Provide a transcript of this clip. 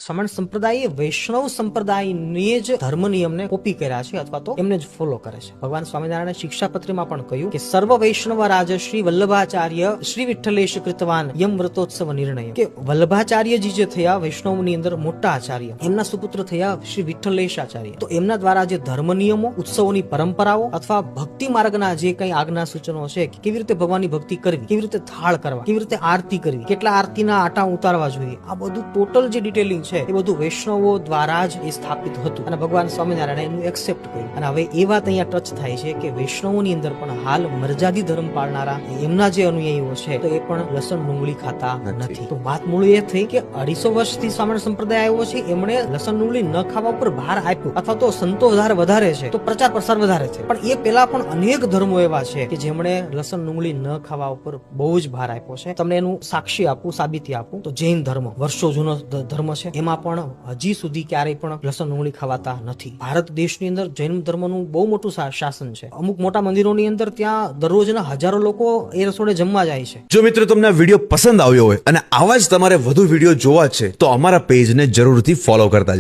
સમણ સંપ્રદાય વૈષ્ણવ સંપ્રદાયની જ ધર્મ નિયમને કોપી કર્યા છે અથવા તો એમને જ ફોલો કરે છે. ભગવાન સ્વામિનારાયણે શિક્ષાપત્રીમાં પણ કહ્યું કે સર્વ વૈષ્ણવ રાજશ્રી વલ્લભાચાર્ય શ્રી વિઠ્ઠલેશ કૃતવાન યમ વ્રતોત્સવ નિર્ણય, કે વલ્લભાચાર્યજી જે થયા વૈષ્ણવની અંદર મોટા આચાર્ય, એમના સુપુત્ર થયા શ્રી વિઠ્ઠલેશ આચાર્ય. તો એમના દ્વારા જે ધર્મ નિયમો, ઉત્સવોની પરંપરાઓ અથવા ભક્તિ માર્ગના જે કઈ આજ્ઞા સૂચનો છે, કેવી રીતે ભગવાનની ભક્તિ કરવી, કેવી રીતે થાળ કરવા, કેવી રીતે આરતી કરવી, કેટલા આરતીના આટા ઉતારવા જોઈએ, આ બધું ટોટલ જે ડિટેલિંગ છે એ બધું વૈષ્ણવો દ્વારા જ એ સ્થાપિત હતું અને ભગવાન સ્વામિનારાયણ એનું એક્સેપ્ટ કર્યું. અને હવે એ વાત અહીંયા ટચ થાય છે કે વૈષ્ણવોની અંદર પણ હાલ મર્યાદિત ધર્મ પાળનારા એમના જે અનુયાયીઓ છે તો એ પણ લસણ ડુંગળી ખાતા નથી. તો વાત મૂળ એ થઈ કે 250 વર્ષથી સ્વામિનારાયણ સંપ્રદાય આવ્યો છે, એમણે લસણ ડુંગળી ન ખાવા ઉપર ભાર આપ્યો અથવા તો સંતો વધારે છે તો પ્રચાર પ્રસાર વધારે છે. પણ એ પેલા પણ અનેક ધર્મો એવા છે કે જેમણે લસણ ડુંગળી ન ખાવા ઉપર બહુ જ ભાર આપ્યો છે. તમને એનું સાક્ષી આપું, સાબિતી આપું તો જૈન ધર્મ વર્ષો જૂનો ધર્મ છે, એમાં પણ હજી સુધી ક્યારેય પણ લસણ ડુંગળી ખવાતા નથી. ભારત દેશની અંદર જૈન ધર્મનું બહુ મોટું શાસન છે. અમુક મોટા મંદિરોની અંદર ત્યાં દરરોજના હજારો લોકો એ રસોડે જમવા જાય છે. જો મિત્રો તમને આ વિડીયો પસંદ આવ્યો હોય અને આવા જ તમારે વધુ વિડીયો જોવા છે તો અમારા પેજને જરૂરથી ફોલો કરતા